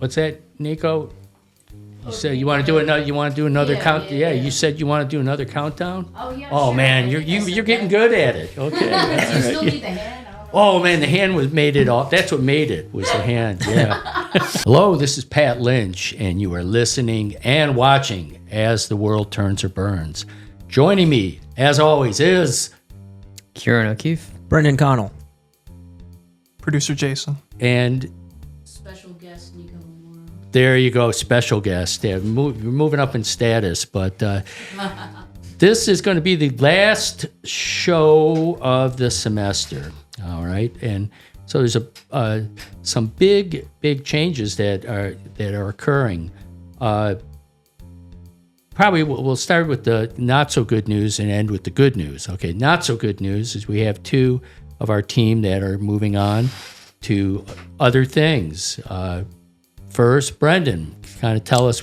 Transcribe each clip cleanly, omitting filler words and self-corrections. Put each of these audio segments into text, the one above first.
what's that, Nico? You said you want to do another. You want to do another count. Yeah, you said you want to do another countdown. Oh yeah. Oh sure. man, you're getting good at it. Okay. You still need the hand. I don't know. Oh man, the hand made it all. That's what made it was the hand. Yeah. Hello, this is Pat Lynch, and you are listening and watching as the world turns or burns. Joining me, as always, is Kieran O'Keefe. Brendan Connell. Producer Jayson. and Special guest Nico. there you go, special guest. Yeah, we're moving up in status, but this is going to be the last show of the semester. All right, and so there's some big changes that are occurring. Probably we'll start with the not so good news and end with the good news. Okay, not so good news is we have two of our team that are moving on to other things. First, Brendan, kind of tell us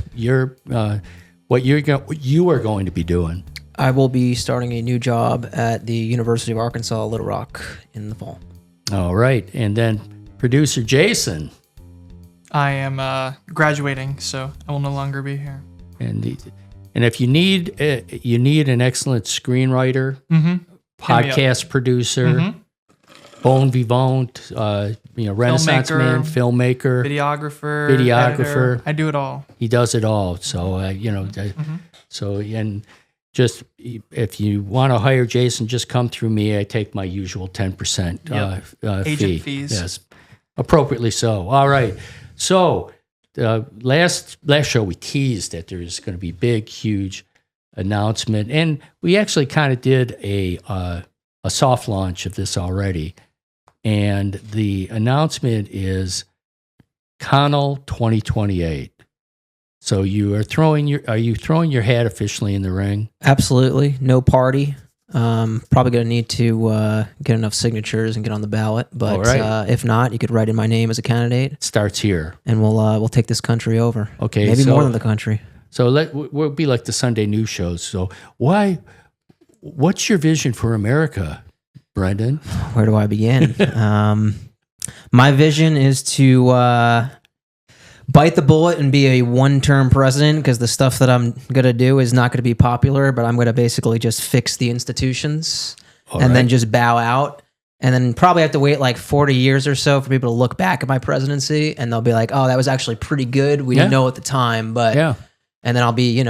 what you are going to be doing. I will be starting a new job at the University of Arkansas Little Rock in the fall. All right, and then producer Jayson, I am graduating, so I will no longer be here. and if you need an excellent screenwriter, podcast producer, bon vivant, Renaissance man, filmmaker, Videographer, editor, I do it all. he does it all. So so and just if you want to hire Jayson, just come through me. I take my usual 10% Agent fee. fees. Yes, appropriately so. All right. So last show we teased that there's going to be big, huge announcement, and we actually kind of did a soft launch of this already. And the announcement is Connell 2028. So are you throwing your hat officially in the ring? Absolutely. No party. Probably going to need to get enough signatures and get on the ballot. But All right. if not, you could write in my name as a candidate, It starts here. and we'll take this country over. Okay, Maybe so- more than the country. So we'll be like the Sunday news shows. So what's your vision for America, Brendan? Where do I begin? My vision is to bite the bullet and be a one-term president, because the stuff that I'm going to do is not going to be popular, but I'm going to basically just fix the institutions then just bow out. And then probably have to wait like 40 years or so for people to look back at my presidency, and they'll be like, oh, that was actually pretty good. We didn't know at the time, but... Yeah. And then I'll be,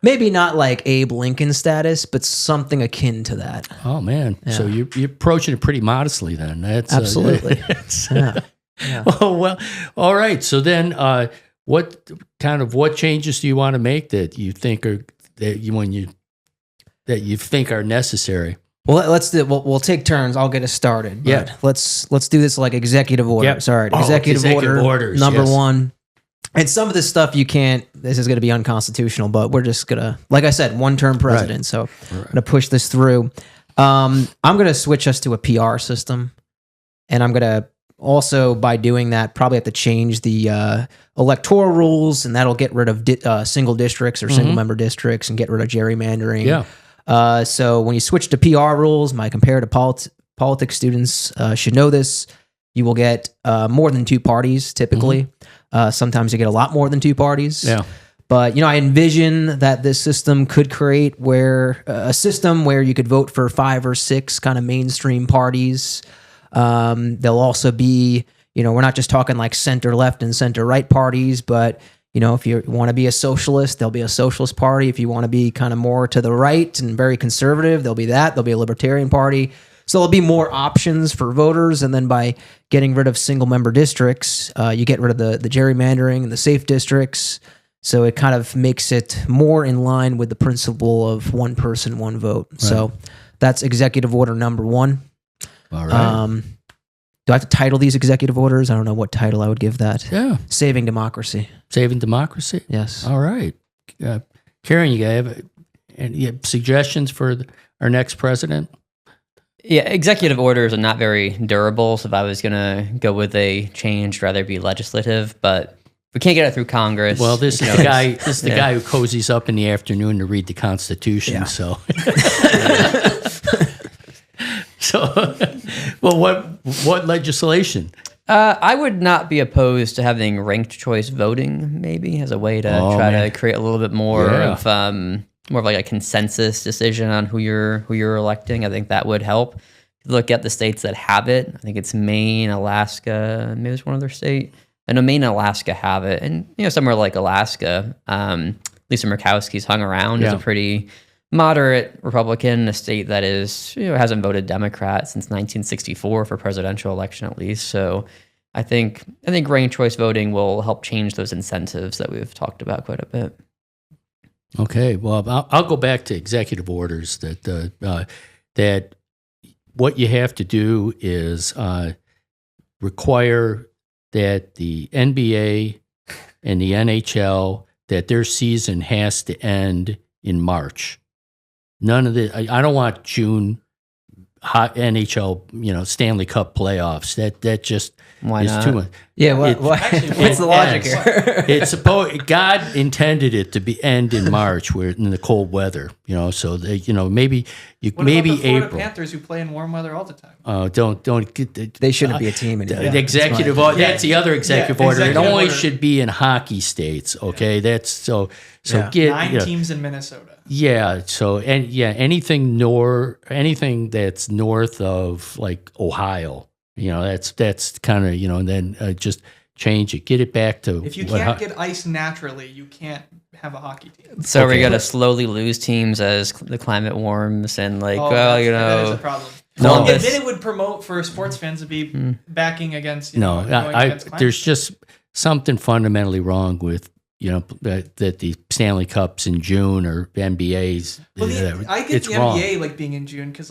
maybe not like Abe Lincoln status, but something akin to that. Oh man. Yeah. So you're approaching it pretty modestly then. That's Absolutely. Yeah. Oh well. All right. So then, what changes do you want to make that you think are necessary? Well, let's do. We'll take turns. I'll get us started. But Yeah. let's do this like executive orders. Yep. All right. Oh, Executive orders. Number yes. one. And some of this stuff this is going to be unconstitutional, but we're just going to, like I said, one-term president. Right. So I'm going to push this through. I'm going to switch us to a PR system. And I'm going to also, by doing that, probably have to change the electoral rules, and that'll get rid of single districts or single-member districts and get rid of gerrymandering. Yeah. So when you switch to PR rules, my comparative politics students should know this. You will get more than two parties typically. Sometimes you get a lot more than two parties. Yeah. But I envision that this system could create a system where you could vote for 5 or 6 kind of mainstream parties. There'll also be, we're not just talking like center left and center right parties, but if you want to be a socialist, there'll be a socialist party. If you want to be kind of more to the right and very conservative, there'll be that. There'll be a libertarian party. So there'll be more options for voters. And then by getting rid of single member districts, you get rid of the gerrymandering and the safe districts. So it kind of makes it more in line with the principle of one person, one vote. Right. So that's executive order number 1. All right. Do I have to title these executive orders? I don't know what title I would give that. Yeah. Saving democracy. Saving democracy? Yes. All right. Karen, you have any suggestions for our next president? Yeah, executive orders are not very durable, so if I was going to go with a change, rather be legislative, but we can't get it through Congress. Well, this is the guy. This is the guy who cozies up in the afternoon to read the Constitution. Yeah. So, so, well, what legislation? I would not be opposed to having ranked choice voting, maybe as a way to to create a little bit more of like a consensus decision on who you're electing. I think that would help. If you look at the states that have it, I think it's Maine, Alaska, maybe there's one other state. I know Maine and Alaska have it, and somewhere like Alaska, Lisa Murkowski's hung around as a pretty moderate Republican, a state that is hasn't voted Democrat since 1964 for presidential election at least. So I think ranked choice voting will help change those incentives that we've talked about quite a bit. Okay, well, I'll go back to executive orders that what you have to do is require that the NBA and the NHL, that their season has to end in March. None of the, I don't want June hot NHL, Stanley Cup playoffs. That just is too much. Yeah, what's the logic here? It's God intended it to end in March, where in the cold weather, So maybe What about the Florida April. Panthers who play in warm weather all the time? Don't get They shouldn't be a team anymore. the executive order. That's the other executive order. It executive only order. should be in hockey states. Okay, that's so Yeah. get 9 teams in Minnesota. Yeah. So anything that's north of like Ohio, that's kind of and then just change it, get it back to. If you can't get ice naturally, you can't have a hockey team. So we're gonna slowly lose teams as the climate warms and That is a problem. No. And then it would promote for sports fans to be backing against. Going against climate. There's just something fundamentally wrong with that the Stanley Cups in June or NBA's. Well, I get it's the wrong. NBA like being in June because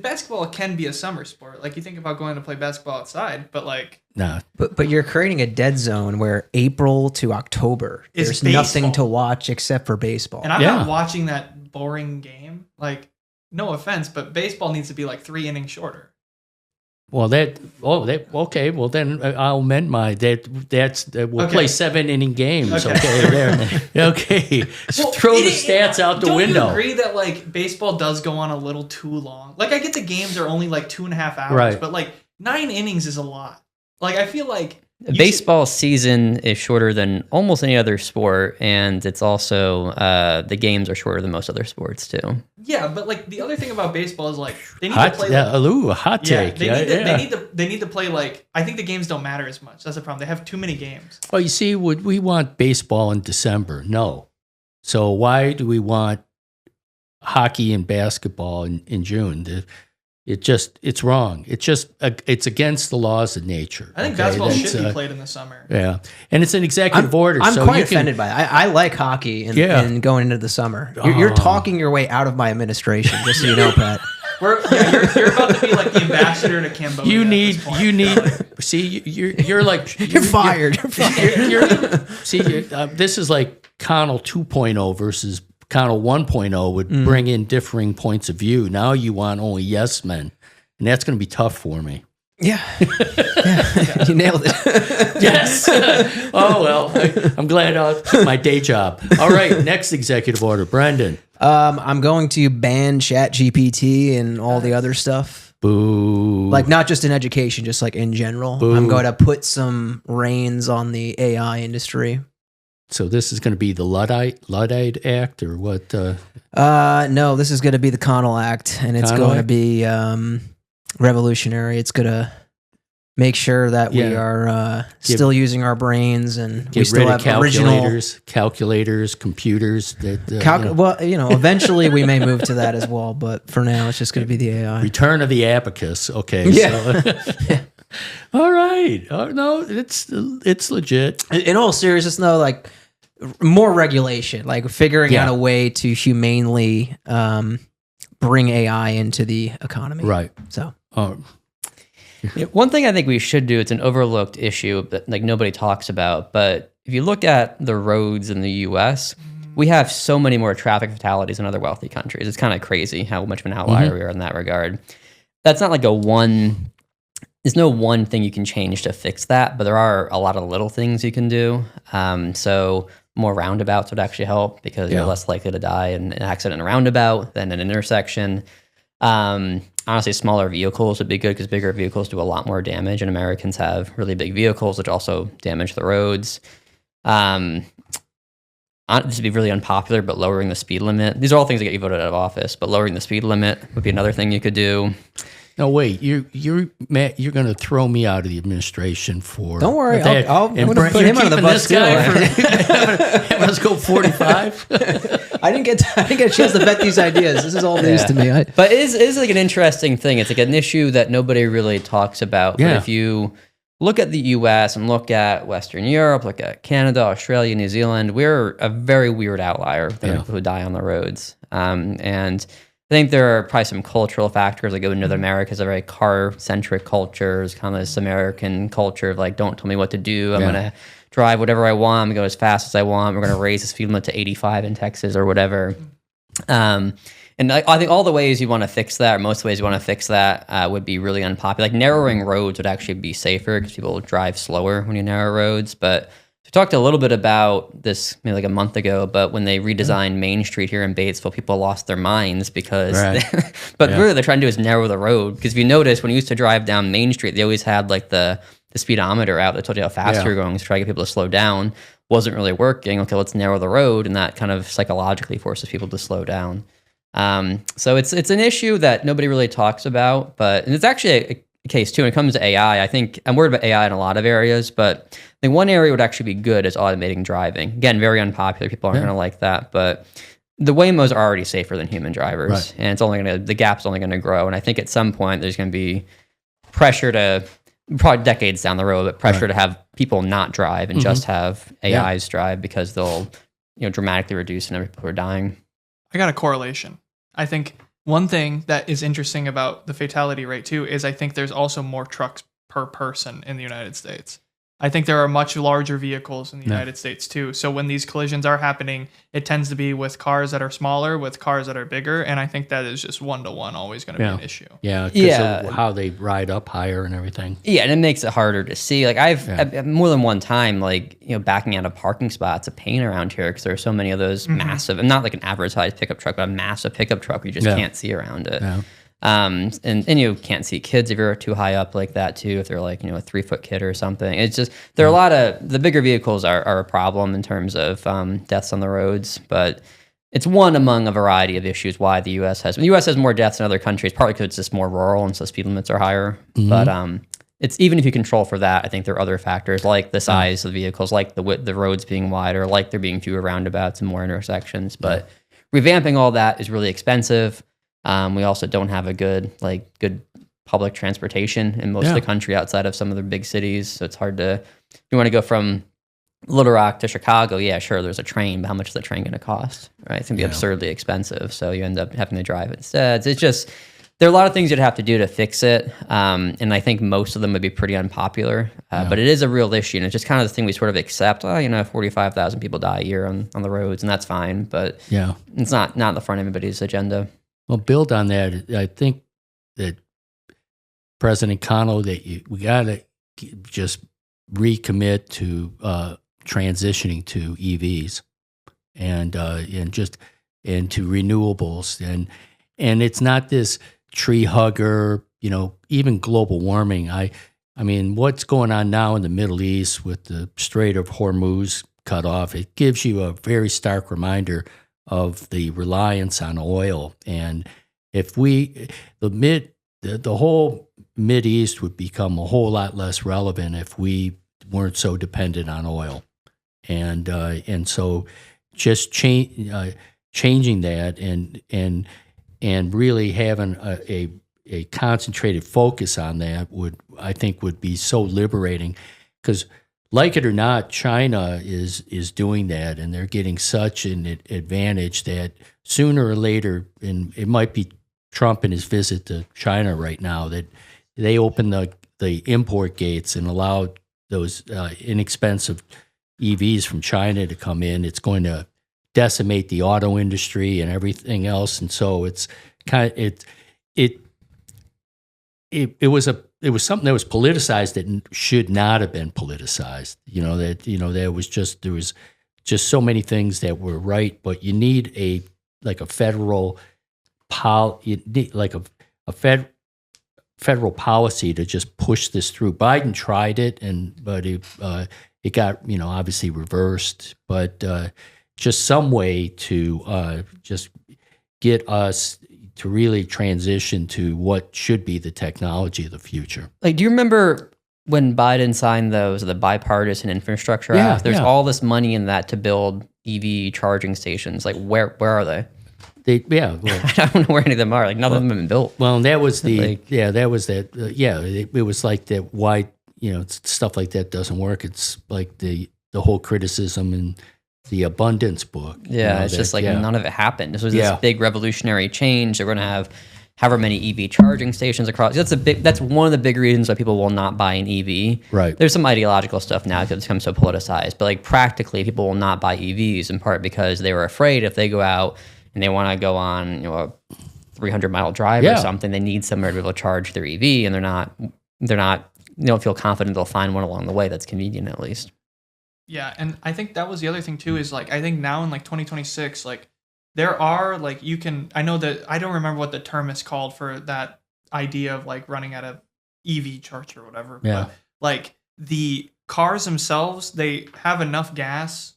basketball can be a summer sport. Like you think about going to play basketball outside, but like No, But you're creating a dead zone where April to October, It's there's nothing baseball. to watch except for baseball. and I'm Yeah. not watching that boring game. Like no offense, but baseball needs to be like 3 innings shorter. well okay. Well then I'll amend we'll Okay. play 7-inning games. Okay. Okay, there. Okay, Well, throw the stats out the window. Don't you agree that like baseball does go on a little too long? Like I get the games are only like 2.5 hours, Right. but like 9 innings is a lot. Like I feel like Baseball season is shorter than almost any other sport, and it's also the games are shorter than most other sports too. Yeah, but like the other thing about baseball is like they need Hot, to play. Like, a hot take. They need to play like. I think the games don't matter as much. That's the problem. They have too many games. Well, you see, would we want baseball in December? No. So why do we want hockey and basketball in June? It's wrong. It's against the laws of nature. I think okay? basketball That's, should be played in the summer. Yeah, and it's an executive order. I'm so quite you can- offended by it. I like hockey and, Yeah. and going into the summer. You're talking your way out of my administration, just so you know, Pat. You're about to be like the ambassador to Cambodia. You at need. this point. You need. See, you're like You're fired. You're fired. This is like Connell 2.0 versus Connell 1.0 would bring in differing points of view. Now you want only yes men, and that's going to be tough for me. Yeah. You nailed it. Yes. Oh, well, I'm glad I took my day job. All right, next executive order. Brendan. I'm going to ban ChatGPT and all the other stuff. Boo. Like not just in education, just like in general. I'm going to put some reins on the AI industry. So this is going to be the Luddite Act or what? No, this is going to be the Connell Act, and it's Connell going to Act? be revolutionary. It's going to make sure that we Yeah. are still using our brains and we Get still rid of have original. calculators, computers. That Well, eventually we may move to that as well, but for now it's just going to be the AI. return of the abacus. Okay. Yeah. So. All right. Oh, no, it's legit. In all seriousness, though, like more regulation, like figuring out a way to humanely bring AI into the economy. Right. So. One thing I think we should do, it's an overlooked issue that like nobody talks about, but if you look at the roads in the US, we have so many more traffic fatalities than other wealthy countries. It's kind of crazy how much of an outlier we are in that regard. That's not like there's no one thing you can change to fix that, but there are a lot of little things you can do. So more roundabouts would actually help because you're less likely to die in an accident in a roundabout than an intersection. honestly, smaller vehicles would be good because bigger vehicles do a lot more damage, and Americans have really big vehicles, which also damage the roads. This would be really unpopular, but lowering the speed limit. These are all things that get you voted out of office, but lowering the speed limit would be another thing you could do. No, wait, you're Matt, you're going to throw me out of the administration for. Don't worry, that, I'm going to put him under the bus too. Let's go 45. I didn't get a chance to vet these ideas. This is all news to me. But it is like an interesting thing. It's like an issue that nobody really talks about. Yeah. But if you look at the U.S. and look at Western Europe, look at Canada, Australia, New Zealand, we're a very weird outlier than people who die on the roads. And I think there are probably some cultural factors. Like in North America is a very car-centric culture. It's kind of this American culture of like, don't tell me what to do. I'm going to drive whatever I want. I'm going to go as fast as I want. We're going to raise the speed limit to 85 in Texas or whatever. And I think all the ways you want to fix that, or most of the ways you want to fix that, would be really unpopular. Like narrowing roads would actually be safer because people drive slower when you narrow roads. But we talked a little bit about this maybe like a month ago, but when they redesigned Main Street here in Batesville, people lost their minds because, really they're trying to do is narrow the road. Because if you notice, when you used to drive down Main Street, they always had like the speedometer out that told you how fast you were going to try to get people to slow down. Wasn't really working. Okay, let's narrow the road, and that kind of psychologically forces people to slow down. So it's an issue that nobody really talks about, but and it's actually a case too when it comes to AI. I think I'm worried about AI in a lot of areas, but I think one area would actually be good is automating driving. Again, very unpopular. People aren't going to like that, but the Waymos are already safer than human drivers, and it's only the gap's only going to grow. And I think at some point there's going to be pressure to, probably decades down the road, but pressure to have people not drive and just have AIs drive because they'll dramatically reduce the number of people who are dying. I got a correlation. I think one thing that is interesting about the fatality rate too is I think there's also more trucks per person in the United States. I think there are much larger vehicles in the United States too. So when these collisions are happening, it tends to be with cars that are smaller, with cars that are bigger. And I think that is just 1-to-1 always going to be an issue. Yeah. Because of how they ride up higher and everything. Yeah. And it makes it harder to see. Like I've more than one time, like, backing out of parking spots, a pain around here because there are so many of those massive, and not like an advertised pickup truck, but a massive pickup truck where you just can't see around it. Yeah. And you can't see kids if you're too high up like that too, if they're like, a 3-foot kid or something. It's just, there are a lot of, the bigger vehicles are a problem in terms of deaths on the roads, but it's one among a variety of issues why the U.S. has more deaths than other countries, partly because it's just more rural and so speed limits are higher. But it's, even if you control for that, I think there are other factors like the size of the vehicles, like the roads being wider, like there being fewer roundabouts and more intersections. But revamping all that is really expensive. We also don't have a good public transportation in most of the country outside of some of the big cities. So it's hard to, you want to go from Little Rock to Chicago. Yeah, sure, there's a train, but how much is the train going to cost? Right? It's going to be absurdly expensive. So you end up having to drive it instead. It's just, there are a lot of things you'd have to do to fix it. And I think most of them would be pretty unpopular. But it is a real issue. And it's just kind of the thing we sort of accept. 45,000 people die a year on the roads, and that's fine. But it's not the front of anybody's agenda. Well, build on that. I think that President Connell, we got to just recommit to transitioning to EVs and to renewables, and it's not this tree hugger. Even global warming. I mean, what's going on now in the Middle East with the Strait of Hormuz cut off? It gives you a very stark reminder of the reliance on oil. And if the whole Mideast would become a whole lot less relevant if we weren't so dependent on oil. And so just changing that and really having a concentrated focus on that I think would be so liberating, because like it or not, China is doing that, and they're getting such an advantage that sooner or later, and it might be Trump and his visit to China right now, that they open the import gates and allow those inexpensive EVs from China to come in. It's going to decimate the auto industry and everything else, and so it's kind of it was something that was politicized that should not have been politicized. There was just so many things that were right, but you need a federal federal policy to just push this through. Biden tried it, but it got obviously reversed. But just some way to just get us to really transition to what should be the technology of the future. Like, do you remember when Biden signed the bipartisan infrastructure act? There's all this money in that to build EV charging stations. Like, where are they? Well, I don't know where any of them are. Like, none of them have been built. Well, that was it was like that. Why stuff like that doesn't work? It's like the whole criticism in the abundance book. Yeah, it's just like none of it happened. This was this big revolutionary change. They're going to have however many EV charging stations across. That's one of the big reasons why people will not buy an EV. Right. There's some ideological stuff now because it's become so politicized, but like practically, people will not buy EVs in part because they were afraid if they go out and they want to go on a 300-mile drive or something, they need somewhere to be able to charge their EV, and they don't feel confident they'll find one along the way that's convenient at least. Yeah, and I think that was the other thing too, is like I think now in like 2026, like there are like I know that I don't remember what the term is called for that idea of like running at a EV charger or whatever. Yeah. But like the cars themselves, they have enough gas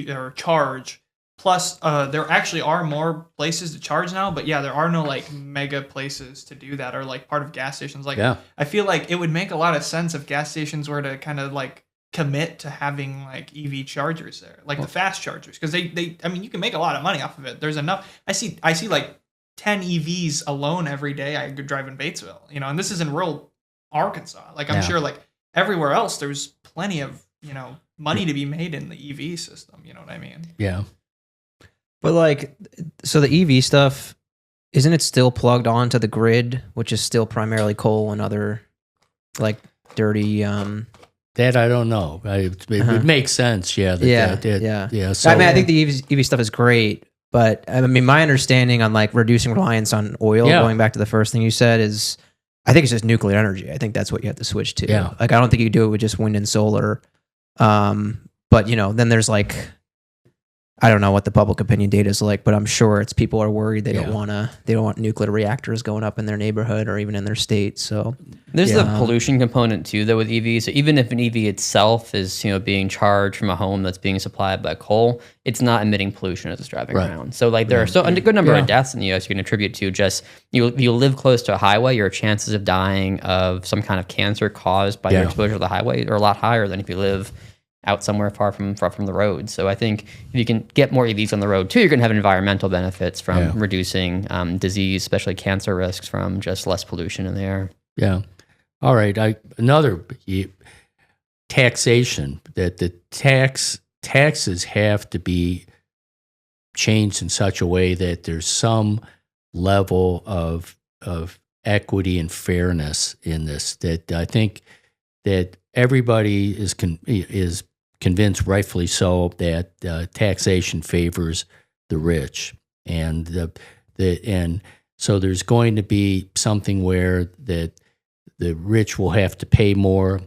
or charge. Plus, there actually are more places to charge now, but there are no like mega places to do that or like part of gas stations. Like, I feel like it would make a lot of sense if gas stations were to kind of like commit to having like EV chargers there, like the fast chargers, because I mean, you can make a lot of money off of it. There's enough. I see like 10 EVs alone every day. I could drive in Batesville, and this is in rural Arkansas. Like I'm sure like everywhere else, there's plenty of money to be made in the EV system. You know what I mean? Yeah. But like, so the EV stuff, isn't it still plugged onto the grid, which is still primarily coal and other like dirty? That I don't know. It would make sense. Yeah. Yeah. So, I mean, I think the EV stuff is great, but I mean, my understanding on like reducing reliance on oil, going back to the first thing you said, is I think it's just nuclear energy. I think that's what you have to switch to. Yeah. Like, I don't think you do it with just wind and solar. But then there's like, I don't know what the public opinion data is like, but I'm sure it's people are worried they don't want nuclear reactors going up in their neighborhood or even in their state. So there's the pollution component too, though, with EVs. So even if an EV itself is being charged from a home that's being supplied by coal, it's not emitting pollution as it's driving around. So like there are a good number of deaths in the U.S. you can attribute to just you live close to a highway, your chances of dying of some kind of cancer caused by your exposure to the highway are a lot higher than if you live out somewhere far from the road. So I think if you can get more EVs on the road too, you're going to have environmental benefits from reducing disease, especially cancer risks from just less pollution in the air. Yeah. All right. Another taxation, that the taxes have to be changed in such a way that there's some level of equity and fairness in this. That I think that everybody is convinced, rightfully so, that taxation favors the rich, and and so there's going to be something where that the rich will have to pay more.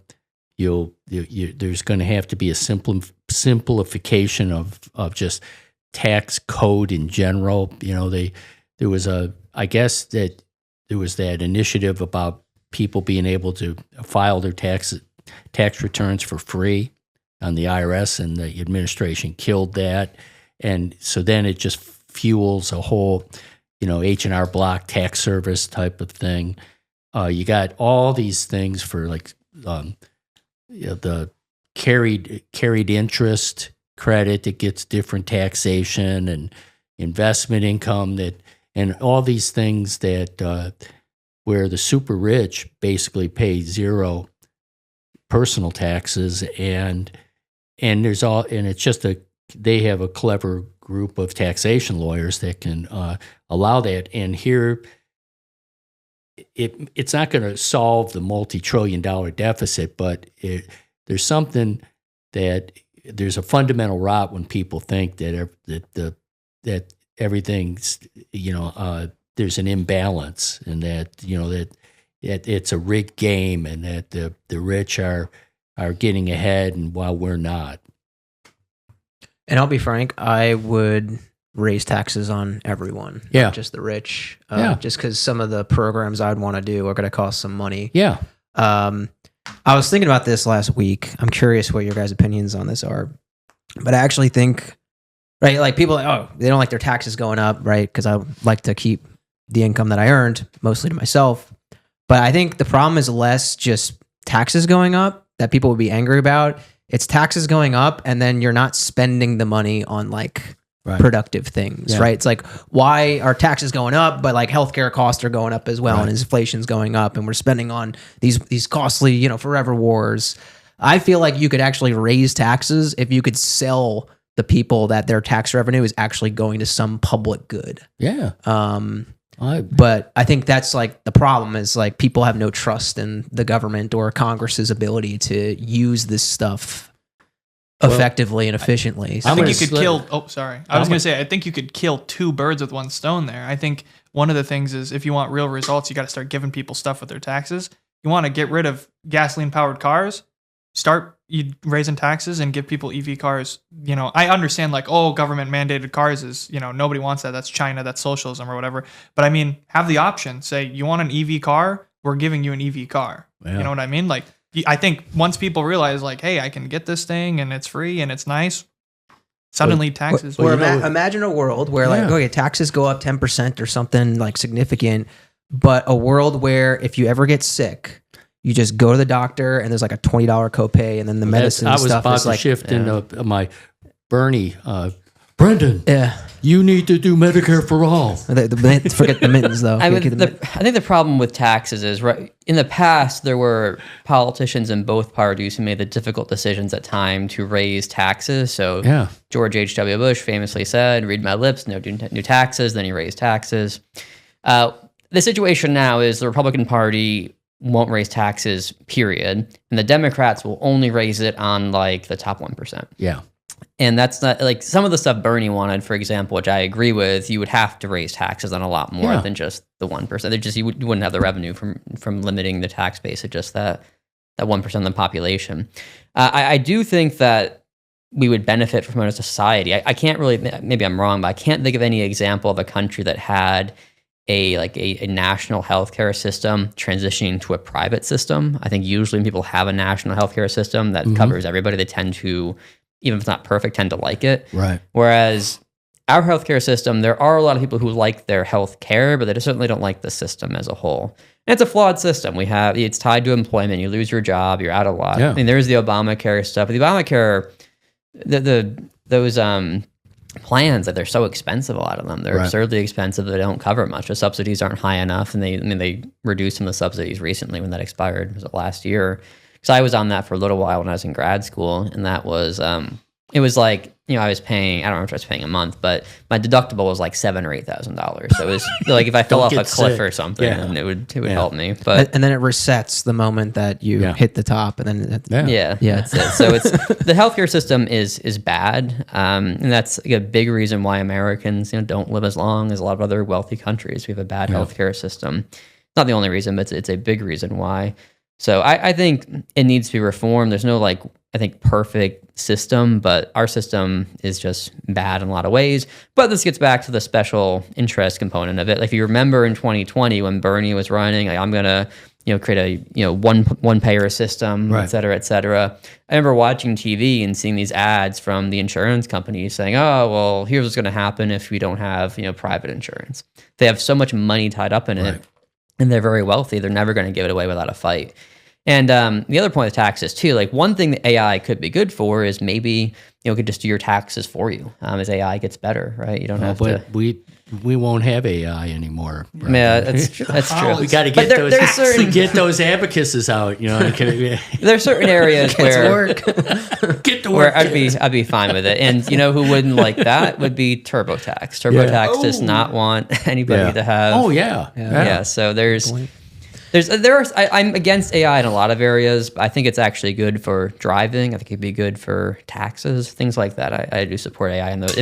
There's going to have to be a simplification of just tax code in general. There was that initiative about people being able to file their tax returns for free on the IRS, and the administration killed that. And so then it just fuels a whole, H&R Block tax service type of thing. You got all these things for like the carried interest credit that gets different taxation, and investment income and all these things that where the super rich basically pay zero personal taxes, and it's just they have a clever group of taxation lawyers that can allow that. And here, it's not going to solve the multi-trillion-dollar deficit, but there's something that there's a fundamental rot when people think that everything's there's an imbalance, and that it's a rigged game, and that the rich are getting ahead, and while we're not. And I'll be frank, I would raise taxes on everyone, Yeah. not just the rich. Yeah. Just because some of the programs I'd want to do are going to cost some money. Yeah. I was thinking about this last week. I'm curious what your guys' opinions on this are, but I actually think, right, like people, they don't like their taxes going up, right? Because I like to keep the income that I earned mostly to myself. But I think the problem is less just taxes going up that people would be angry about. It's taxes going up, and then you're not spending the money on like productive things, right? It's like, why are taxes going up, but like healthcare costs are going up as well, and inflation's going up, and we're spending on these costly, forever wars. I feel like you could actually raise taxes if you could sell the people that their tax revenue is actually going to some public good. Yeah. But I think that's like the problem is like people have no trust in the government or Congress's ability to use this stuff effectively and efficiently. I think you could kill. Oh, sorry. I was going to say, I think you could kill two birds with one stone there. I think one of the things is if you want real results, you got to start giving people stuff with their taxes. You want to get rid of gasoline powered cars, start raising taxes and give people EV cars. I understand like, government mandated cars is, nobody wants that. That's China, that's socialism or whatever. But I mean, have the option. Say, you want an EV car? We're giving you an EV car. Yeah. You know what I mean? Like, I think once people realize like, hey, I can get this thing and it's free and it's nice, suddenly taxes. Or imagine a world where like, taxes go up 10% or something like significant, but a world where if you ever get sick, you just go to the doctor and there's like a $20 copay, and then the medicine stuff is like... I was about to shift into my Bernie. Brendan, you need to do Medicare for all. Forget the mittens, though. I think the problem with taxes is, right, in the past, there were politicians in both parties who made the difficult decisions at time to raise taxes. So George H.W. Bush famously said, read my lips, no new taxes, then he raised taxes. The situation now is the Republican Party won't raise taxes, period. And the Democrats will only raise it on like the top 1%. Yeah. And that's not like some of the stuff Bernie wanted, for example, which I agree with. You would have to raise taxes on a lot more than just the 1%. You wouldn't have the revenue from limiting the tax base at just that 1% of the population. I do think that we would benefit from it as a society. I can't really, maybe I'm wrong, but I can't think of any example of a country that had a national healthcare system transitioning to a private system. I think usually when people have a national healthcare system that covers everybody, they tend to, even if it's not perfect, tend to like it. Right. Whereas our healthcare system, there are a lot of people who like their health care, but they certainly don't like the system as a whole. And it's a flawed system. It's tied to employment. You lose your job, you're out of luck. Yeah. I mean, there's the Obamacare stuff. But the Obamacare, those plans, that they're so expensive, a lot of them. They're absurdly expensive. They don't cover much. The subsidies aren't high enough. And they reduced some of the subsidies recently when that expired. Was it last year? Because I was on that for a little while when I was in grad school, and that was it was like, I was paying, I don't know if I was paying a month, but my deductible was like $7,000 or $8,000. So it was like if I fell off a cliff or something, then it would help me. But and then it resets the moment that you hit the top, and then that's it. So it's the healthcare system is bad, and that's a big reason why Americans don't live as long as a lot of other wealthy countries. We have a bad healthcare system. Not the only reason, but it's a big reason why. So I think it needs to be reformed. There's no perfect system, but our system is just bad in a lot of ways. But this gets back to the special interest component of it. Like if you remember in 2020 when Bernie was running, I'm gonna create a one payer system, et cetera, et cetera. I remember watching TV and seeing these ads from the insurance companies saying, "Oh, well, here's what's gonna happen if we don't have private insurance." They have so much money tied up in it, and they're very wealthy. They're never going to give it away without a fight. And the other point with taxes too, like one thing that AI could be good for is maybe it could just do your taxes for you as AI gets better, right? You don't have to. We won't have AI anymore. Right? Yeah, that's true. We got to get those abacuses out. There's certain areas where get to work. Where I'd be fine with it. And who wouldn't like that would be TurboTax. TurboTax does not want anybody to have. Oh yeah. So I'm against AI in a lot of areas, but I think it's actually good for driving. I think it'd be good for taxes, things like that. I do support AI in those.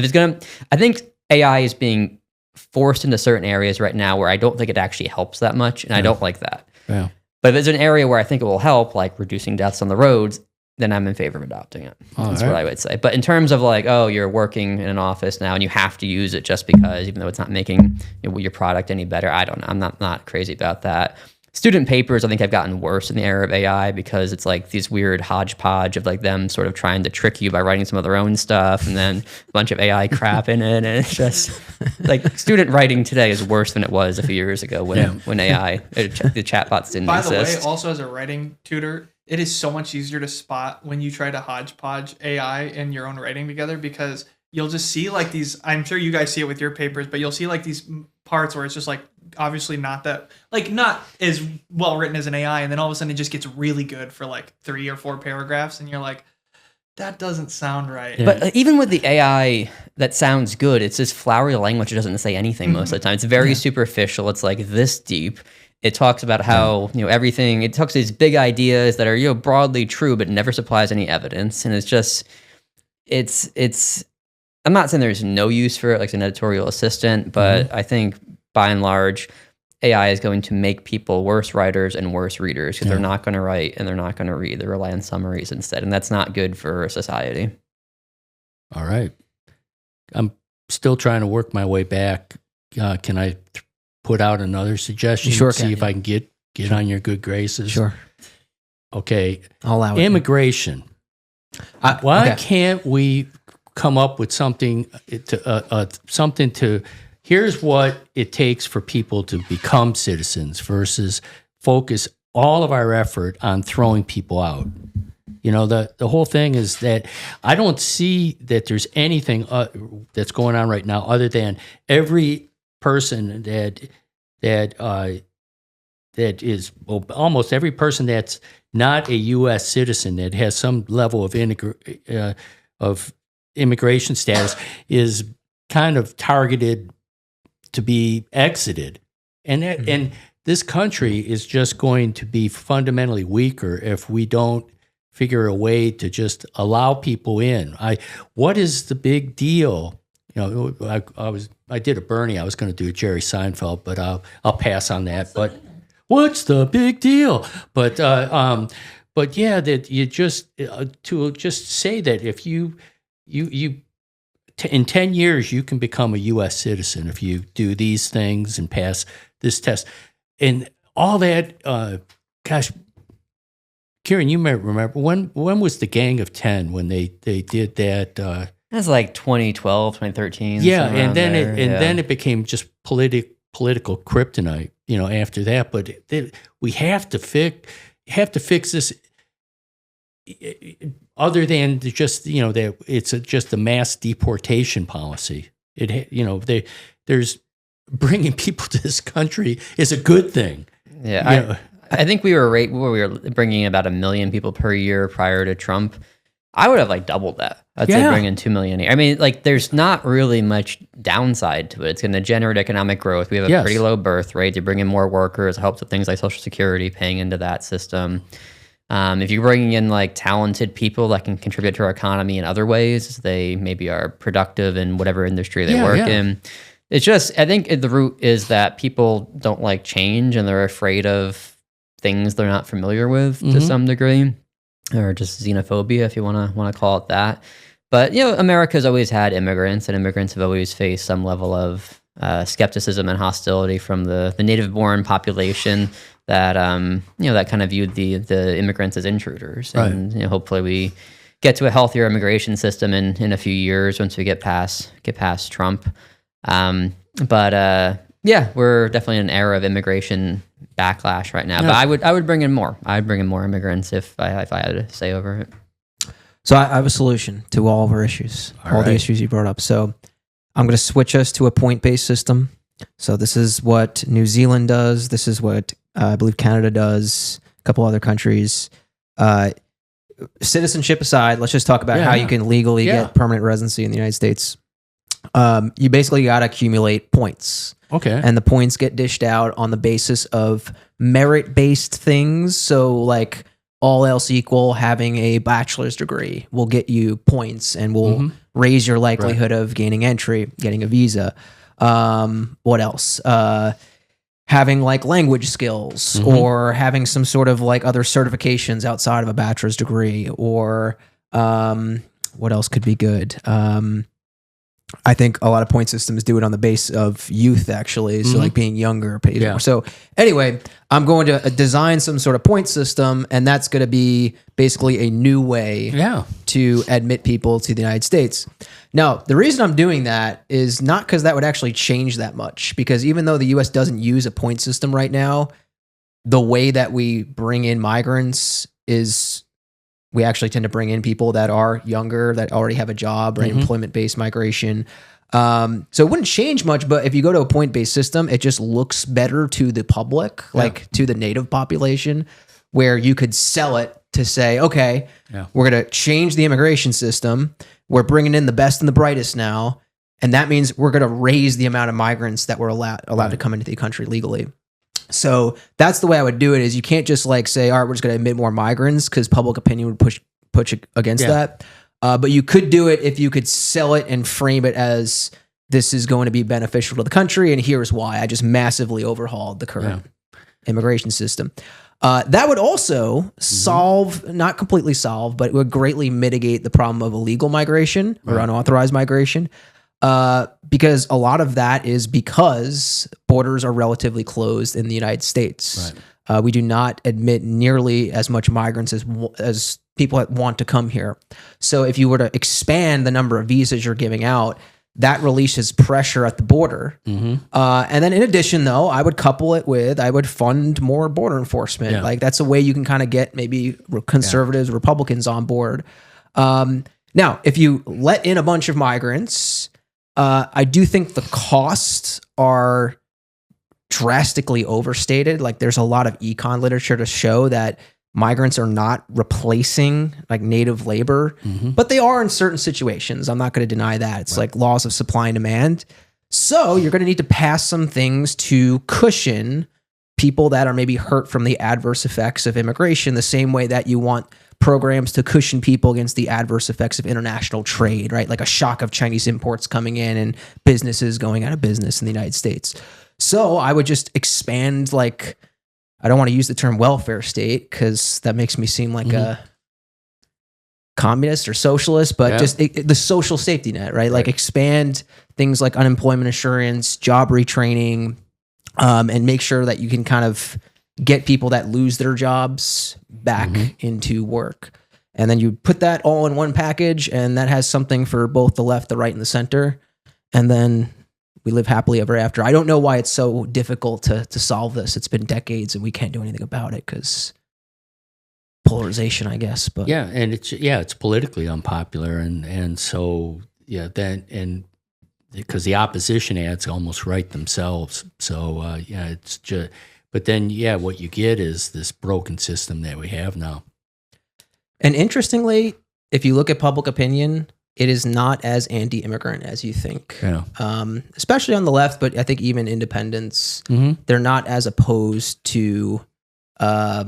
I think AI is being forced into certain areas right now where I don't think it actually helps that much, and I don't like that. Yeah. But if there's an area where I think it will help, like reducing deaths on the roads, then I'm in favor of adopting it. All That's right. what I would say. But in terms of like, oh, you're working in an office now and you have to use it just because, even though it's not making your product any better, I don't know. I'm not crazy about that. Student papers, I think, have gotten worse in the era of AI because it's like these weird hodgepodge of like them sort of trying to trick you by writing some of their own stuff and then a bunch of AI crap in it. And it's just like student writing today is worse than it was a few years ago when AI, the chatbots didn't By the way, exist. also as a writing tutor, it is so much easier to spot when you try to hodgepodge AI and your own writing together, because you'll just see like these, I'm sure you guys see it with your papers, but you'll see like these parts where it's just like obviously not that, like not as well written as an AI, and then all of a sudden it just gets really good for like 3 or 4 paragraphs, and you're like, that doesn't sound right. Yeah. But even with the AI that sounds good, it's this flowery language that doesn't say anything most of the time. It's very superficial. It's like this deep. It talks about how, everything, it talks these big ideas that are, broadly true, but never supplies any evidence. And it's just, it's, I'm not saying there's no use for it, like an editorial assistant, but I think by and large, AI is going to make people worse writers and worse readers because they're not going to write and they're not going to read. They rely on summaries instead. And that's not good for society. All right. I'm still trying to work my way back. Can I put out another suggestion? Sure See can, if I can get on your good graces. Sure. Okay. I'll allow it. Immigration. Why can't we come up with something to here's what it takes for people to become citizens versus focus all of our effort on throwing people out. The whole thing is that I don't see that there's anything that's going on right now other than every person that is almost every person that's not a U.S. citizen that has some level of immigration status is kind of targeted to be exited, and this country is just going to be fundamentally weaker if we don't figure a way to just allow people in. What is the big deal? I did a Bernie. I was going to do a Jerry Seinfeld, but I'll pass on that. But what's the big deal? But yeah, that you just to just say that if you in 10 years, you can become a U.S. citizen if you do these things and pass this test. And all that, gosh, Kieran, you might remember, when was the Gang of 10 when they did that? That was like 2012, 2013. Yeah, and then it became just political kryptonite, after that. But we have to fix this. Other than just that it's just a mass deportation policy. There's bringing people to this country is a good thing. Yeah, I think we were bringing about 1 million people per year prior to Trump. I would have like doubled that. I'd say bring in 2 million a year. I mean, like there's not really much downside to it. It's going to generate economic growth. We have a pretty low birth rate. You bring in more workers. It helps with things like Social Security, paying into that system. If you're bringing in like talented people that can contribute to our economy in other ways, they maybe are productive in whatever industry they work in. It's just, I think the root is that people don't like change and they're afraid of things they're not familiar with to some degree, or just xenophobia, if you want to call it that. But, America's always had immigrants, and immigrants have always faced some level of skepticism and hostility from the native-born population that that kind of viewed the immigrants as intruders. Right. And hopefully we get to a healthier immigration system in a few years once we get past Trump. Yeah, we're definitely in an era of immigration backlash right now. Yeah. But I would bring in more. I'd bring in more immigrants if I had to say over it. So I have a solution to all of our issues, all the issues you brought up. So I'm going to switch us to a point-based system. So this is what New Zealand does. This is what I believe Canada does. A couple other countries. Citizenship aside, let's just talk about how you can legally get permanent residency in the United States. You basically got to accumulate points. Okay. And the points get dished out on the basis of merit-based things. So like all else equal, having a bachelor's degree will get you points and will raise your likelihood of gaining entry, getting a visa. What else? having like language skills or having some sort of like other certifications outside of a bachelor's degree, or what else could be good? I think a lot of point systems do it on the base of youth, actually. So like being younger pays more. So anyway, I'm going to design some sort of point system, and that's going to be basically a new way to admit people to the United States. Now, the reason I'm doing that is not because that would actually change that much, because even though the U.S. doesn't use a point system right now, the way that we bring in migrants is we actually tend to bring in people that are younger, that already have a job, right? Employment-based migration. So it wouldn't change much, but if you go to a point-based system, it just looks better to the public, like to the native population, where you could sell it to say, okay, we're going to change the immigration system. We're bringing in the best and the brightest now. And that means we're going to raise the amount of migrants that we're allowed to come into the country legally. So that's the way I would do it, is you can't just like say, all right, we're just going to admit more migrants, because public opinion would push against that. But you could do it if you could sell it and frame it as this is going to be beneficial to the country, and here's why. I just massively overhauled the current immigration system. That would also solve, not completely solve, but it would greatly mitigate the problem of illegal migration or unauthorized migration. Because a lot of that is because borders are relatively closed in the United States. We do not admit nearly as much migrants as people that want to come here. So if you were to expand the number of visas you're giving out, that releases pressure at the border. And then in addition, though, I would couple it with, I would fund more border enforcement. Like that's a way you can kind of get maybe conservatives, Republicans on board. Now, if you let in a bunch of migrants, I do think the costs are drastically overstated. Like there's a lot of econ literature to show that migrants are not replacing like native labor, but they are in certain situations. I'm not going to deny that. It's like laws of supply and demand. So you're going to need to pass some things to cushion people that are maybe hurt from the adverse effects of immigration, the same way that you want programs to cushion people against the adverse effects of international trade, right? Like a shock of Chinese imports coming in and businesses going out of business in the United States. So I would just expand, like, I don't want to use the term welfare state because that makes me seem like a communist or socialist, but just the social safety net, right? Like expand things like unemployment insurance, job retraining, and make sure that you can kind of get people that lose their jobs back into work. And then you put that all in one package, and that has something for both the left, the right, and the center. And then we live happily ever after. I don't know why it's so difficult to solve this. It's been decades and we can't do anything about it because polarization, I guess. But and it's politically unpopular, and so then because the opposition ads almost write themselves. So it's just. But then, what you get is this broken system that we have now. And interestingly, if you look at public opinion, it is not as anti-immigrant as you think. Especially on the left, but I think even independents, they're not as opposed to, I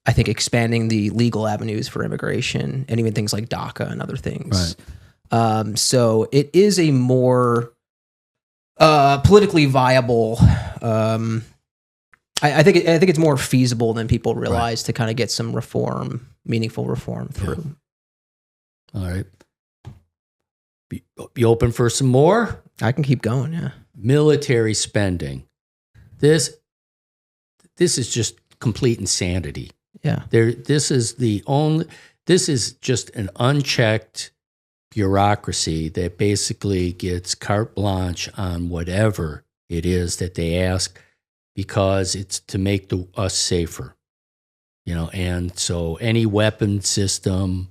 think, expanding the legal avenues for immigration and even things like DACA and other things. So it is a more politically viable. I think it's more feasible than people realize to kind of get some meaningful reform through. All right. Be open for some more? I can keep going, yeah. Military spending. This is just complete insanity. Yeah. This is just an unchecked bureaucracy that basically gets carte blanche on whatever it is that they ask, because it's to make us safer, and so any weapon system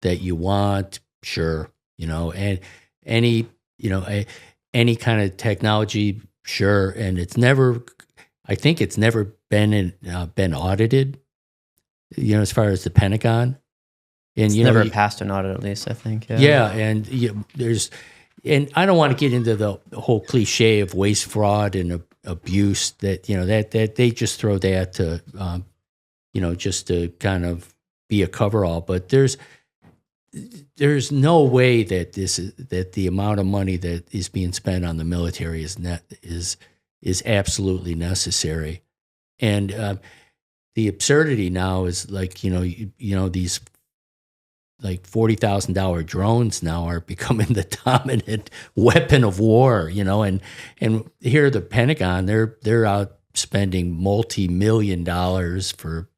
that you want, sure, and any kind of technology, sure, and I think it's never been audited, as far as the Pentagon, and it's never passed an audit, at least I think. And and I don't want to get into the whole cliche of waste, fraud, and abuse that that they just throw that to just to kind of be a coverall, but there's no way that that the amount of money that is being spent on the military is is absolutely necessary. And the absurdity now is like, these like $40,000 drones now are becoming the dominant weapon of war, and here the Pentagon, they're out spending multi-million dollars for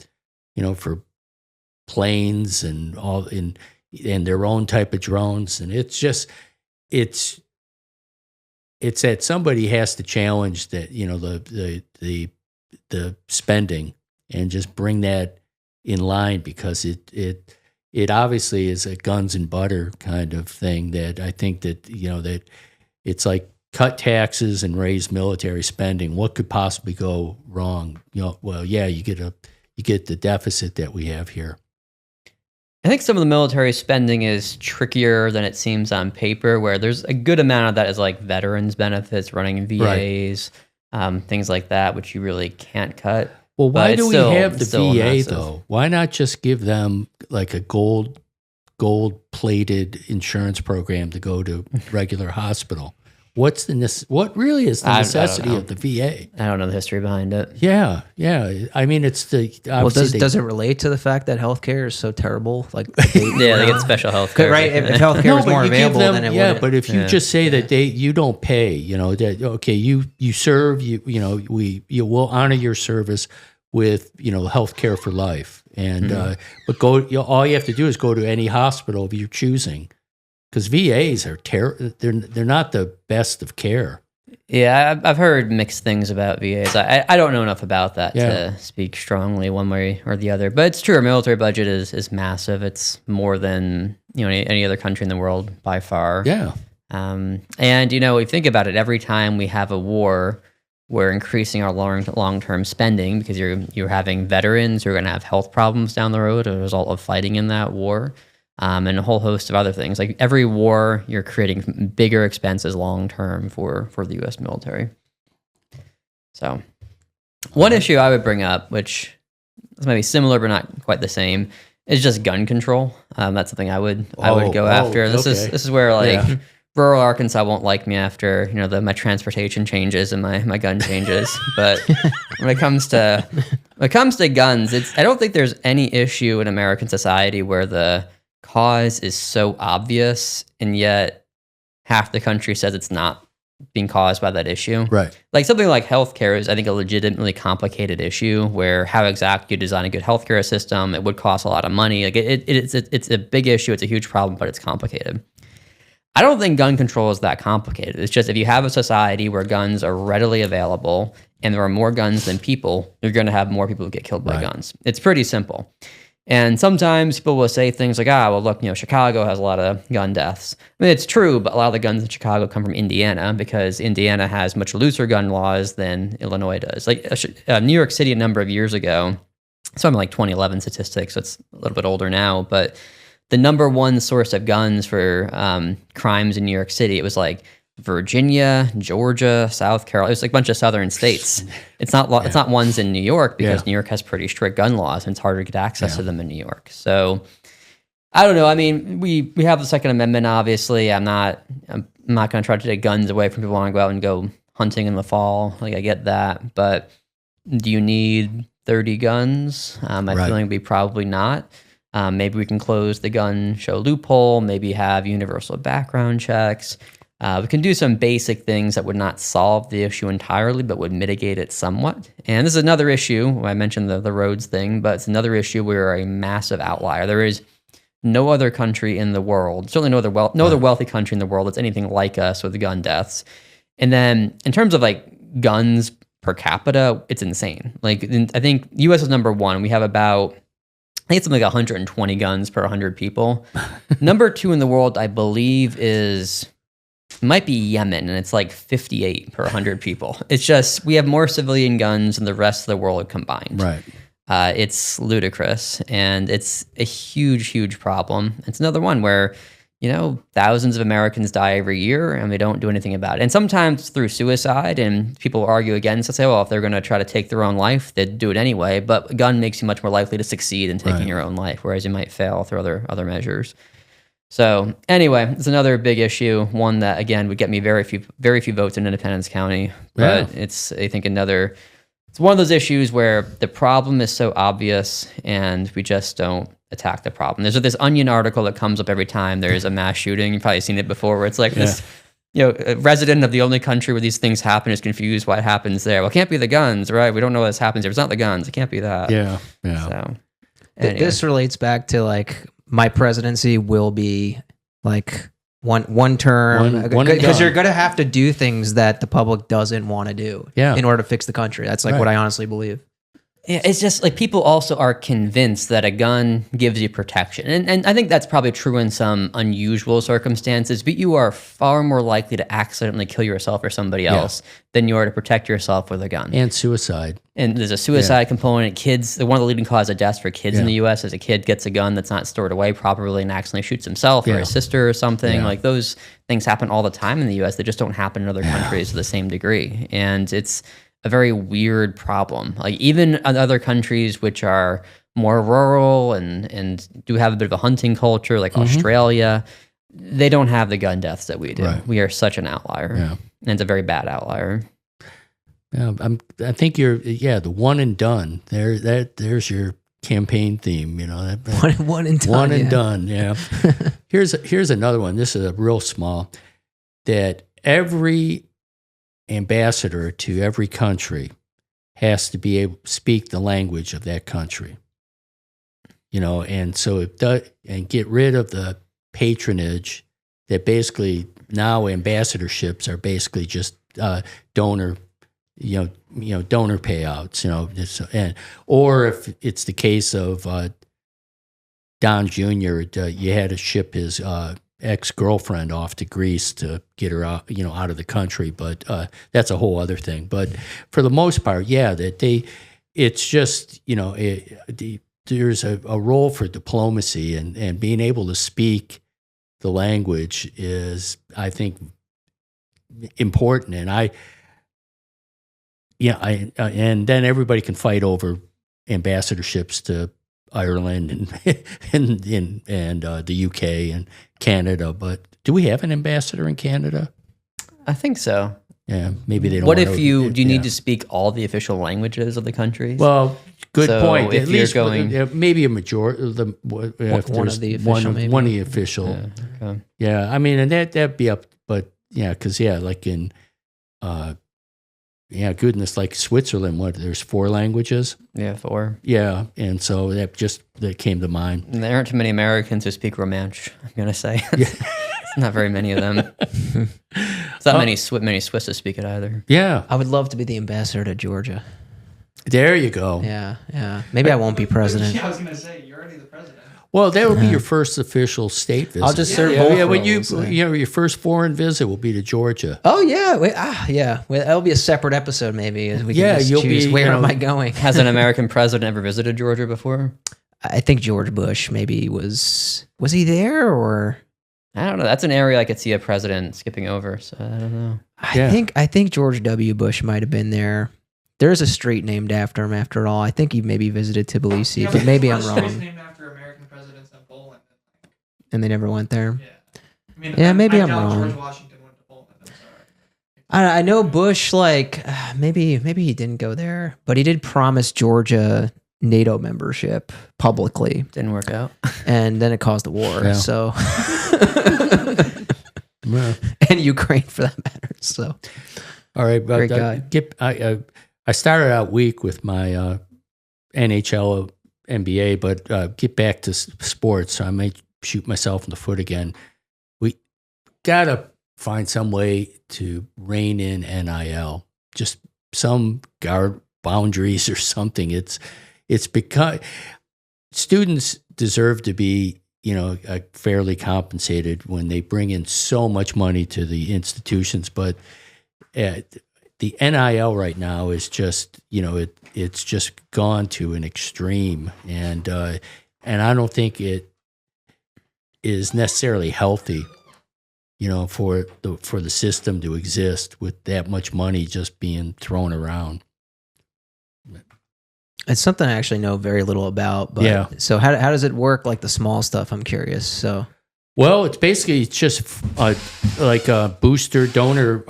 planes and all and their own type of drones. And it's that somebody has to challenge that, the spending and just bring that in line, because it obviously is a guns and butter kind of thing that I think that, that it's like cut taxes and raise military spending. What could possibly go wrong? Well, yeah, you get the deficit that we have here. I think some of the military spending is trickier than it seems on paper, where there's a good amount of that is like veterans benefits, running VAs, things like that, which you really can't cut. Well, why do we have the VA though? Why not just give them like a gold-plated insurance program to go to regular hospital? What really is the necessity of the VA? I don't know the history behind it. Yeah. I mean, it's the does it relate to the fact that healthcare is so terrible? Like, they get special healthcare, right? If healthcare was more available, then it would. Yeah, but if you just say that you don't pay, that okay, you serve, you will honor your service with healthcare for life, and but all you have to do is go to any hospital of your choosing. Because VAs are they're not the best of care. Yeah, I've heard mixed things about VAs. I don't know enough about that to speak strongly one way or the other. But it's true, our military budget is massive. It's more than any other country in the world by far. Yeah. And if you think about it, every time we have a war, we're increasing our long-term spending, because you're having veterans who are going to have health problems down the road as a result of fighting in that war. And a whole host of other things. Like every war, you're creating bigger expenses long-term for the U.S. military. So one issue I would bring up, which is maybe similar but not quite the same, is just gun control. That's something I would go after. This is where rural Arkansas won't like me after my transportation changes and my gun changes. But when it comes to guns, I don't think there's any issue in American society where the cause is so obvious, and yet half the country says it's not being caused by that issue. Right. Like something like healthcare is, I think, a legitimately complicated issue where how exactly you design a good healthcare system, it would cost a lot of money. Like it's a big issue. It's a huge problem, but it's complicated. I don't think gun control is that complicated. It's just if you have a society where guns are readily available and there are more guns than people, you're going to have more people who get killed by guns. It's pretty simple. And sometimes people will say things like, well, look, Chicago has a lot of gun deaths. I mean, it's true, but a lot of the guns in Chicago come from Indiana, because Indiana has much looser gun laws than Illinois does. Like New York City a number of years ago, something like 2011 statistics, so it's a little bit older now, but the number one source of guns for crimes in New York City, it was like Virginia, Georgia, South Carolina. It's like a bunch of southern states. It's not it's not ones in New York, because New York has pretty strict gun laws and it's harder to get access to them in New York. So I don't know. I mean, we have the Second Amendment, obviously. I'm not going to try to take guns away from people who want to go out and go hunting in the fall. Like, I get that. But do you need 30 guns? My feeling would be probably not. Maybe we can close the gun show loophole, maybe have universal background checks. We can do some basic things that would not solve the issue entirely, but would mitigate it somewhat. And this is another issue. I mentioned the roads thing, but it's another issue where we're a massive outlier. There is no other country in the world, certainly no other wealthy country in the world that's anything like us with gun deaths. And then in terms of like guns per capita, it's insane. Like I think U.S. is number one. We have about, I think it's something like 120 guns per 100 people. Number two in the world, I believe, might be Yemen, and it's like 58 per 100 people. It's just, we have more civilian guns than the rest of the world combined. Right. It's ludicrous, and it's a huge, huge problem. It's another one where, thousands of Americans die every year, and they don't do anything about it. And sometimes through suicide, and people argue against it, say, well, if they're going to try to take their own life, they'd do it anyway. But a gun makes you much more likely to succeed in taking your own life, whereas you might fail through other measures. So anyway, it's another big issue. One that again would get me very few votes in Independence County. But it's I think it's one of those issues where the problem is so obvious and we just don't attack the problem. There's this Onion article that comes up every time there's a mass shooting. You've probably seen it before, where it's like this, a resident of the only country where these things happen is confused why it happens there. Well, it can't be the guns, right? We don't know what this happens there. It's not the guns. It can't be that. Yeah. So anyway. This relates back to like my presidency will be like one term, because you're going to have to do things that the public doesn't want to do in order to fix the country. That's like what I honestly believe. Yeah, it's just like people also are convinced that a gun gives you protection. And I think that's probably true in some unusual circumstances, but you are far more likely to accidentally kill yourself or somebody else than you are to protect yourself with a gun. And suicide. And there's a suicide component. Kids, one of the leading causes of deaths for kids in the U.S. is a kid gets a gun that's not stored away properly and accidentally shoots himself or his sister or something. Like those things happen all the time in the U.S. They just don't happen in other countries to the same degree. And it's a very weird problem. Like even in other countries which are more rural and do have a bit of a hunting culture, like Australia, they don't have the gun deaths that we do. Right. We are such an outlier. Yeah. And it's a very bad outlier. Yeah, I think you're the one and done. There's your campaign theme, one and done. One and done, yeah. Here's another one. This is a real small, that every ambassador to every country has to be able to speak the language of that country. And so and get rid of the patronage that basically now ambassadorships are basically just donor payouts, or if it's the case of Don Jr., you had to ship his ex-girlfriend off to Greece to get her out, out of the country. But that's a whole other thing. But for the most part, it's just, there's a role for diplomacy and being able to speak the language is, I think, important. And and then everybody can fight over ambassadorships to Ireland and the UK and Canada. But do we have an ambassador in Canada? I think so. Yeah, maybe they don't. What if do you need to speak all the official languages of the countries? Well, good point. If At least maybe a one majority of the official, maybe. One of the official. Yeah, okay. Yeah, I mean, and that'd be up, but because like in goodness, like Switzerland, there's 4 languages? Yeah, 4. Yeah, and so that came to mind. And there aren't too many Americans who speak Romansh, I'm going to say. It's not very many of them. It's not many Swiss who speak it either. Yeah. I would love to be the ambassador to Georgia. There you go. Yeah. Maybe I won't be president. Yeah, I was going to say, you're already the president. Well, that would be your first official state visit. I'll just serve both when roles, your first foreign visit will be to Georgia. Oh yeah, Well, that'll be a separate episode, maybe. As we can just choose where am I going? Has an American president ever visited Georgia before? I think George Bush maybe was he there, or I don't know. That's an area I could see a president skipping over. So I don't know. I think George W. Bush might have been there. There's a street named after him. After all, I think he maybe visited Tbilisi, but maybe I'm wrong. Named after American presidents in Poland, and they never went there. Yeah, maybe I'm doubt wrong. George Washington went to Poland. I'm sorry. I know Bush, maybe he didn't go there, but he did promise Georgia NATO membership publicly. Didn't work out. And then it caused the war. Yeah. So, and Ukraine for that matter. So, all right, but great guy. I started out weak with my NHL, NBA, but get back to sports. So I may shoot myself in the foot again. We gotta find some way to rein in NIL. Just some boundaries or something. It's because students deserve to be, fairly compensated when they bring in so much money to the institutions. But the NIL right now is just, it's just gone to an extreme, and I don't think it is necessarily healthy, for the system to exist with that much money just being thrown around. It's something I actually know very little about. But so how does it work? Like the small stuff, I'm curious. So Well, it's just like a booster donor.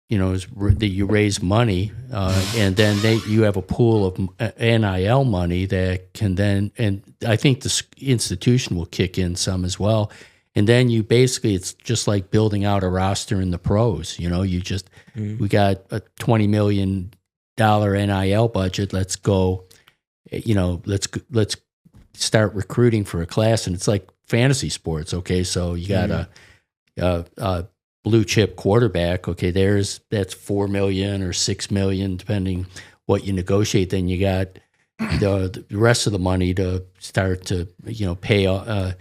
That you raise money, and then you have a pool of NIL money that can then, and I think the institution will kick in some as well. And then it's just like building out a roster in the pros. We got a $20 million NIL budget. Let's go. Let's start recruiting for a class, and it's like fantasy sports. Okay, so you got a blue chip quarterback. Okay, that's $4 million or $6 million, depending what you negotiate. Then you got the rest of the money to start to pay.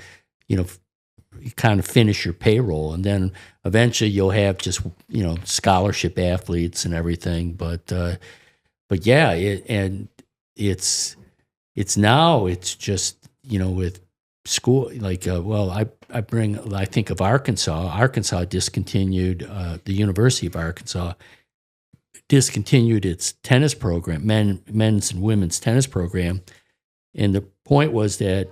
Kind of finish your payroll, and then eventually you'll have just scholarship athletes and everything. But yeah, it's just with school, like I think of Arkansas discontinued, the University of Arkansas discontinued its tennis program, men's and women's tennis program, and the point was that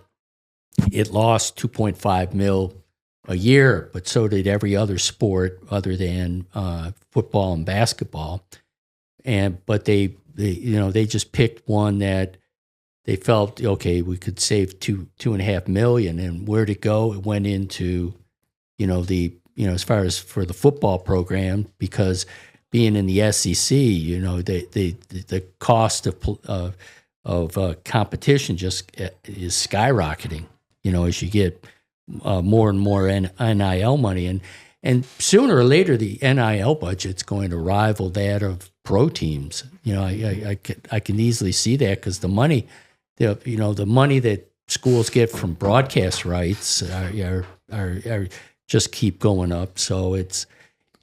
it lost $2.5 million a year, but so did every other sport other than football and basketball. But they just picked one that they felt, okay, we could save $2.5 million, and where'd it go? It went into, as far as for the football program, because being in the SEC, the cost of competition just is skyrocketing. As you get more and more NIL money, and sooner or later the NIL budget's going to rival that of pro teams. I can easily see that, because the money that schools get from broadcast rights are just keep going up. So it's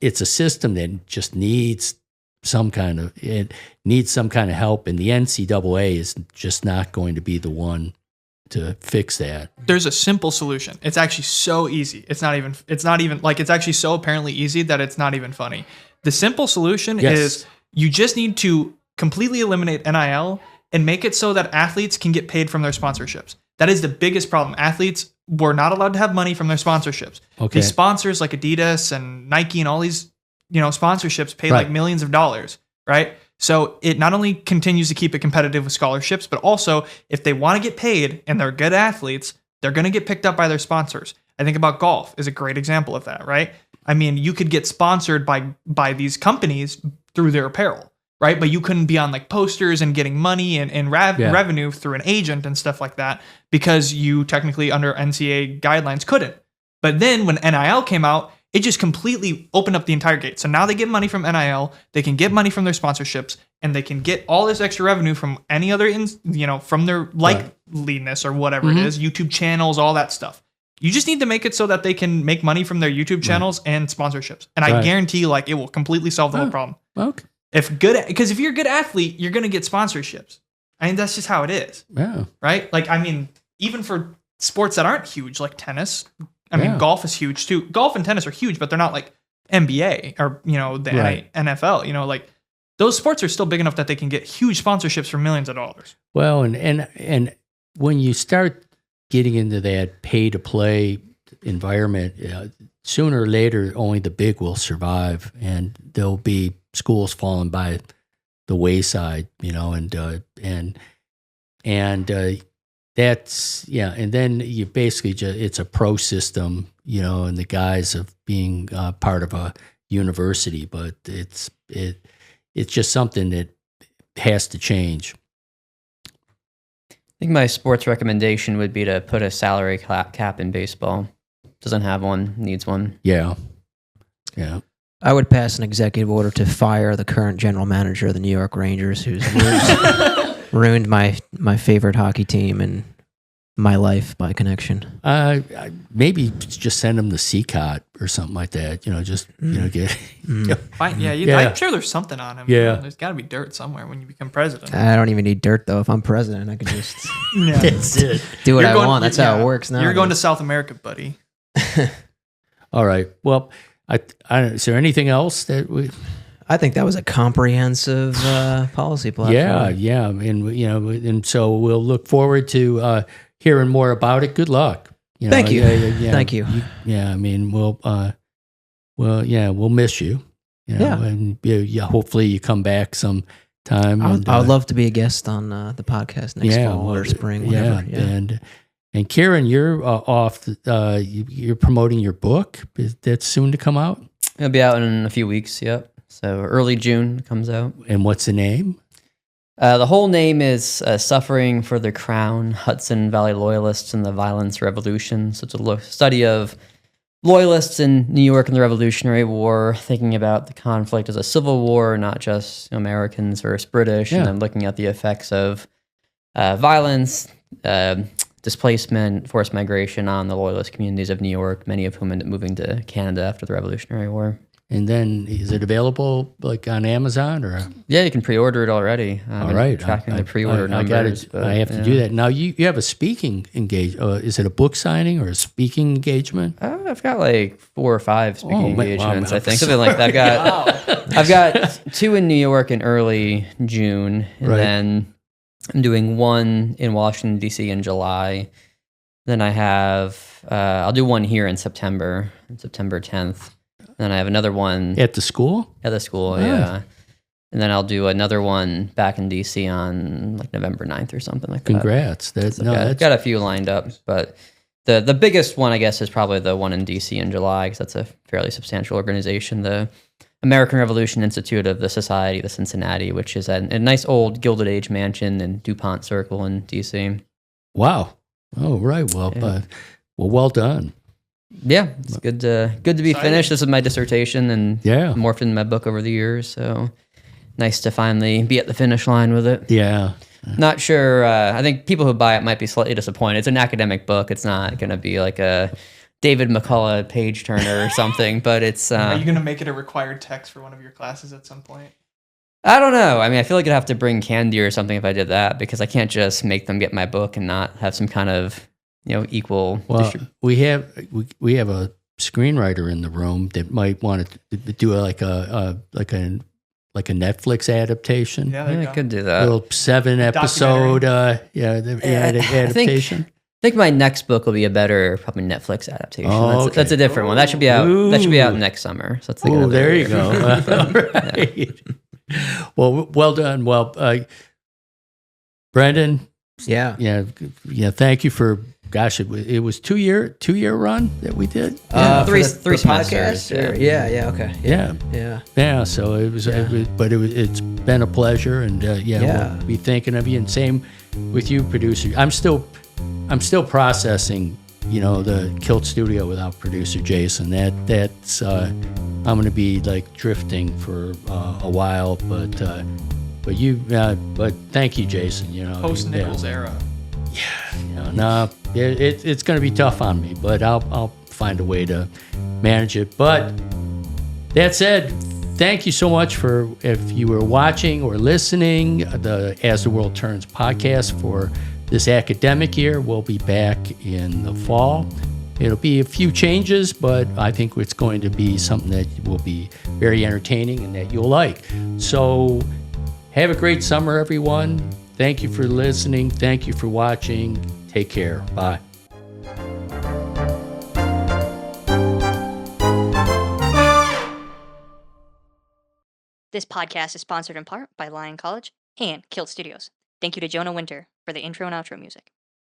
a system that just needs some kind of help, and the NCAA is just not going to be the one to fix that. There's a simple solution. It's actually so easy. It's not even like, it's actually so apparently easy that it's not even funny. The simple solution is you just need to completely eliminate NIL and make it so that athletes can get paid from their sponsorships. That is the biggest problem. Athletes were not allowed to have money from their sponsorships. Okay. These sponsors like Adidas and Nike and all these, sponsorships pay like millions of dollars, right? So it not only continues to keep it competitive with scholarships, but also if they want to get paid and they're good athletes, they're going to get picked up by their sponsors. I think about golf is a great example of that, right? I mean, you could get sponsored by these companies through their apparel, right? But you couldn't be on like posters and getting money and revenue through an agent and stuff like that, because you technically under NCAA guidelines couldn't. But then when NIL came out, it just completely opened up the entire gate. So now they get money from NIL, they can get money from their sponsorships, and they can get all this extra revenue from any other, from their likeliness or whatever it is, YouTube channels, all that stuff. You just need to make it so that they can make money from their YouTube channels and sponsorships. And I guarantee it will completely solve the whole problem. Okay. Because if you're a good athlete, you're going to get sponsorships. I mean, that's just how it is. Yeah. Right? Like, I mean, even for sports that aren't huge, like tennis, I mean, golf is huge too. Golf and tennis are huge, but they're not like NBA or, the NFL, like those sports are still big enough that they can get huge sponsorships for millions of dollars. Well, and when you start getting into that pay to play environment, sooner or later, only the big will survive, and there'll be schools falling by the wayside, and that's, and then you basically it's a pro system, in the guise of being part of a university, but it's just something that has to change. I think my sports recommendation would be to put a salary cap in baseball. Doesn't have one, needs one. Yeah. I would pass an executive order to fire the current general manager of the New York Rangers, who's ruined my favorite hockey team and my life by connection. Maybe just send him the CCOT or something like that. Get. Fine. Yeah. I'm sure there's something on him. Yeah. There's got to be dirt somewhere when you become president. I don't even need dirt though. If I'm president, I can just That's it. do what I want. That's how it works now. You're going to South America, buddy. All right. Well, is there anything else that we? I think that was a comprehensive policy platform. Yeah, and so we'll look forward to hearing more about it. Good luck. Thank you. Yeah, Thank you. Yeah, I mean, we'll miss you. You know, Yeah. and yeah, hopefully you come back sometime. I would love to be a guest on the podcast next fall or spring, whatever. Yeah. And Kieran, you're off. You're promoting your book. That's soon to come out. It'll be out in a few weeks. Yep. So early June it comes out. And what's the name? The whole name is Suffering for the Crown, Hudson Valley Loyalists and the Violence Revolution. So it's a study of loyalists in New York in the Revolutionary War, thinking about the conflict as a civil war, not just Americans versus British, and then looking at the effects of violence, displacement, forced migration on the loyalist communities of New York, many of whom ended up moving to Canada after the Revolutionary War. And then is it available like on Amazon or? Yeah, you can pre-order it already. All right. Tracking the pre-order numbers. I have to do that. Now you have a speaking engagement. Is it a book signing or a speaking engagement? I've got like 4 or 5 speaking engagements. Wow, I think something like that. I've got 2 in New York in early June, and then I'm doing 1 in Washington D.C. in July. Then I have I'll do 1 here in September 10th. Then I have another one At the school? At the school, yeah. And then I'll do another one back in DC on like November 9th or something like that. Congrats. I've got a few lined up, but the biggest one, I guess, is probably the one in DC in July, because that's a fairly substantial organization, the American Revolution Institute of the Society of the Cincinnati, which is a nice old Gilded Age mansion in DuPont Circle in DC. Wow. Oh, right. Well, well done. Yeah, it's good to be finished. This is my dissertation, and morphed into my book over the years. So nice to finally be at the finish line with it. Yeah. Not sure. I think people who buy it might be slightly disappointed. It's an academic book. It's not going to be like a David McCullough page turner or something. But it's. Are you going to make it a required text for one of your classes at some point? I don't know. I mean, I feel like I'd have to bring candy or something if I did that, because I can't just make them get my book and not have some kind of equal. Well, we have a screenwriter in the room that might want to do like a Netflix adaptation. Yeah, I could do that. A little 7-episode adaptation. I think my next book will be a better probably Netflix adaptation. Oh, that's a different one. That should be out. That should be out next summer. So that's there you go. Right. Well done. Well, Brendan. Yeah. Thank you for. Gosh, it was 2-year run that we did. Three semesters. Yeah. Okay. Yeah. So it's been a pleasure, and we'll be thinking of you. And same with you, producer. I'm still processing, the KILT studio without producer Jayson. That's I'm going to be like drifting for a while, but thank you, Jayson. Post Nichols era. It's going to be tough on me, but I'll find a way to manage it. But that said, thank you so much for, if you were watching or listening, the As the World Turns podcast for this academic year. We'll be back in the fall. It'll be a few changes, but I think it's going to be something that will be very entertaining and that you'll like. So have a great summer, everyone. Thank you for listening. Thank you for watching. Take care. Bye. This podcast is sponsored in part by Lyon College and KILT Studios. Thank you to Jonah Winter for the intro and outro music.